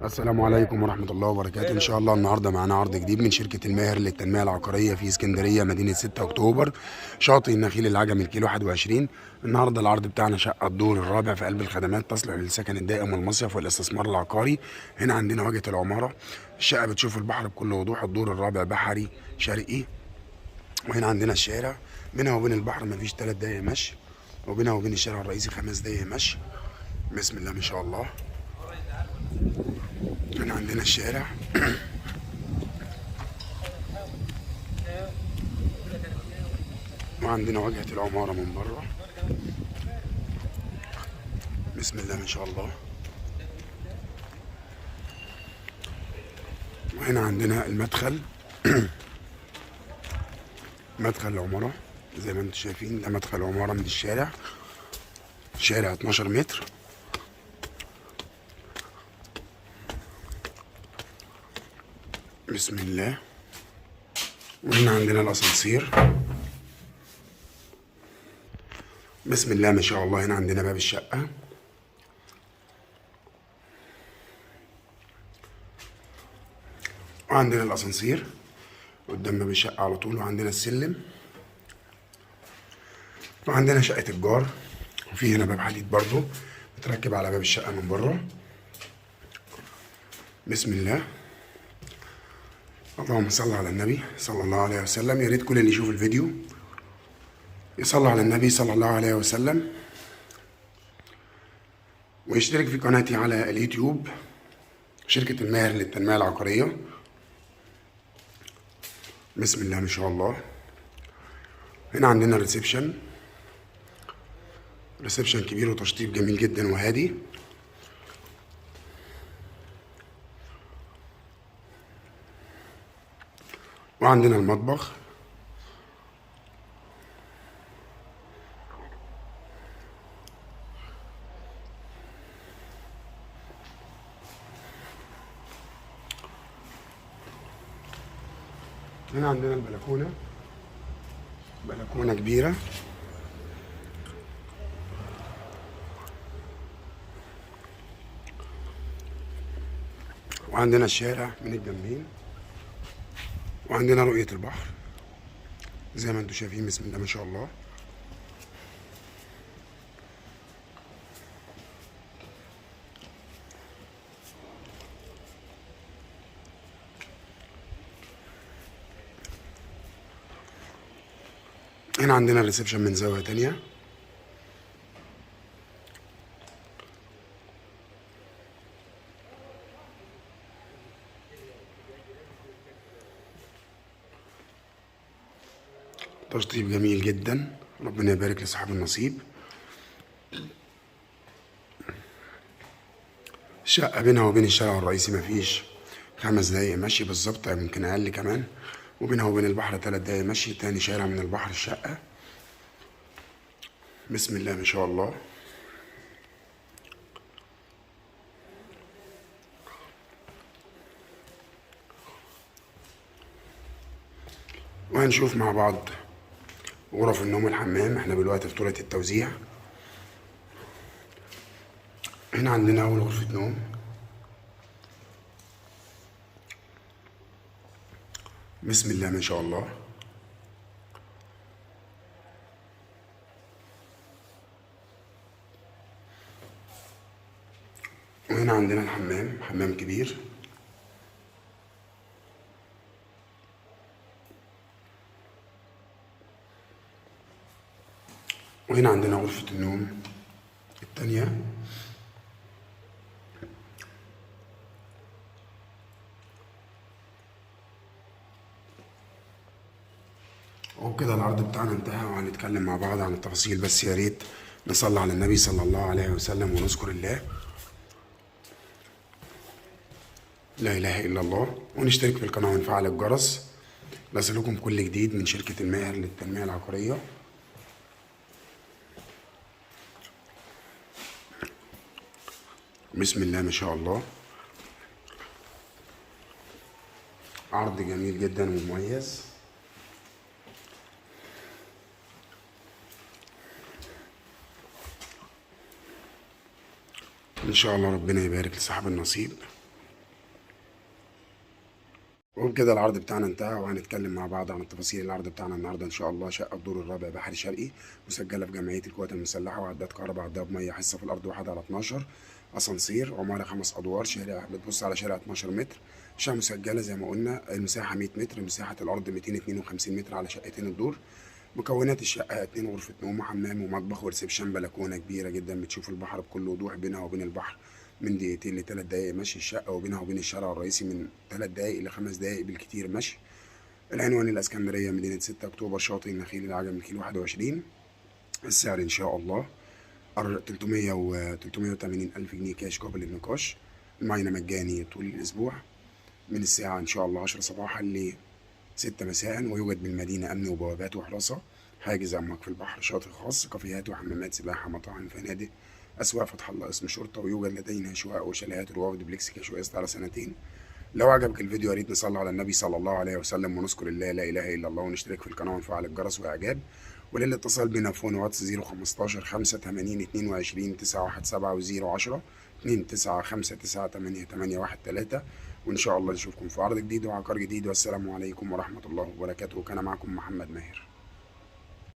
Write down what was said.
السلام عليكم ورحمة الله وبركاته. إن شاء الله النهاردة معانا عرض جديد من شركة الماهر للتنمية العقارية في اسكندرية مدينة 6 أكتوبر، شاطئ النخيل العجمي الكيلو 21. النهاردة العرض بتاعنا شقة الدور الرابع في قلب الخدمات، تصلح للسكن الدائم والمصيف والاستثمار العقاري. هنا عندنا واجهة العمارة، الشقة بتشوف البحر بكل وضوح، الدور الرابع بحري شرقي. وهنا عندنا الشارع، بينها وبين البحر مفيش 3 دقايق مشي، وبينها وبين الشارع الرئيسي 5 دقايق مشي. بسم الله ما شاء الله. هنا عندنا الشارع وعندنا واجهة العمارة من بره. بسم الله ما شاء الله. وهنا عندنا المدخل مدخل العمارة زي ما انتم شايفين، ده مدخل العمارة من الشارع، شارع 12 متر. بسم الله. وهنا عندنا الأسانسير. بسم الله ما شاء الله. هنا عندنا باب الشقة، وعندنا الأسانسير قدام باب الشقة على طول، وعندنا السلم، وعندنا شقة الجار، وفي هنا باب حديد برضو متركب على باب الشقة من بره. بسم الله. اللهم صل على النبي صلى الله عليه وسلم. يا ريت كل اللي يشوف الفيديو يصلي على النبي صلى الله عليه وسلم، ويشترك في قناتي على اليوتيوب، شركة الماهر للتنمية العقارية. بسم الله ما شاء الله. هنا عندنا الريسبشن، ريسبشن كبير وتشطيب جميل جدا وهادي. وعندنا المطبخ، هنا عندنا البلكونة، بلكونة كبيرة. وعندنا الشارع من الجنبين، وعندنا رؤية البحر زي ما انتم شايفين. بسم الله ما شاء الله. هنا عندنا الريسبشن من زاوية تانية. تشطيب جميل جدا، ربنا يبارك لصاحب النصيب. الشقة بينها وبين الشارع الرئيسي مفيش 5 دقايق مشي بالظبط، يمكن أقل كمان. وبينها وبين البحر 3 دقايق مشي، تاني شارع من البحر الشقة. بسم الله ما شاء الله. وهنشوف مع بعض غرف النوم والحمام. احنا دلوقتي في طرقة التوزيع. هنا عندنا أول غرفة نوم. بسم الله ما شاء الله. وهنا عندنا الحمام، حمام كبير. وهنا عندنا غرفة النوم التانية. وبكده العرض بتاعنا انتهى، وهنتكلم مع بعض عن التفاصيل. بس يا ريت نصلي على النبي صلى الله عليه وسلم ونذكر الله، لا إله إلا الله، ونشترك في القناة ونفعل الجرس ليصلكم كل جديد من شركة الماهر للتنمية العقارية. بسم الله ما شاء الله. عرض جميل جدا ومميز. إن شاء الله ربنا يبارك لصاحب النصيب. وبكده العرض بتاعنا انتهى، وهنتكلم مع بعض عن التفاصيل. العرض بتاعنا النهارده ان شاء الله شقه الدور الرابع بحري شرقي، مسجله في جمعيه القوات المسلحه، وعداد كهرباء، عداد ميه، حصه في الارض 1/12، اسانسير، عماره 5 ادوار، شارع بتبص على شارع 12 متر، شقه مسجله زي ما قلنا. المساحه 100 متر، مساحه الارض 252 متر على شقتين الدور. مكونات الشقه 2 غرفه نوم وحمام ومطبخ وريسبشن، بلكونه كبيره جدا بتشوف البحر بكل وضوح، بينها وبين البحر من دقيقتين لتلات دقايق مشي الشقة، وبينها وبين الشارع الرئيسي من 3 دقايق ل5 دقايق بالكتير مشي. العنوان الإسكندرية، مدينة 6 أكتوبر، شاطئ النخيل، العجمي، كيلو 21. السعر إن شاء الله 380 ألف جنيه كاش قابل للنقاش. المعاينة مجاني طول الأسبوع من الساعة إن شاء الله 10 صباحا ل6 مساء، ويوجد بالمدينة أمن وبوابات وحراسة، حاجز أمواج في البحر، شاطئ خاص، كافيهات وحمامات سباحة، مطاعم، فنادق، أسواق فتح الله، اسم شرطة، ويوجد لدينا شقق وشاليهات روافد بليكس كاش وقسط على سنتين. لو عجبك الفيديو يا ريت نصلي على النبي صلى الله عليه وسلم ونذكر الله لا اله الا الله، ونشترك في القناه ونفعل الجرس واعجاب. وللاتصال بنا فون واتس 015 85 22 917 و010 29599813. وان شاء الله نشوفكم في عرض جديد وعقار جديد، والسلام عليكم ورحمه الله وبركاته. كان معكم محمد ماهر.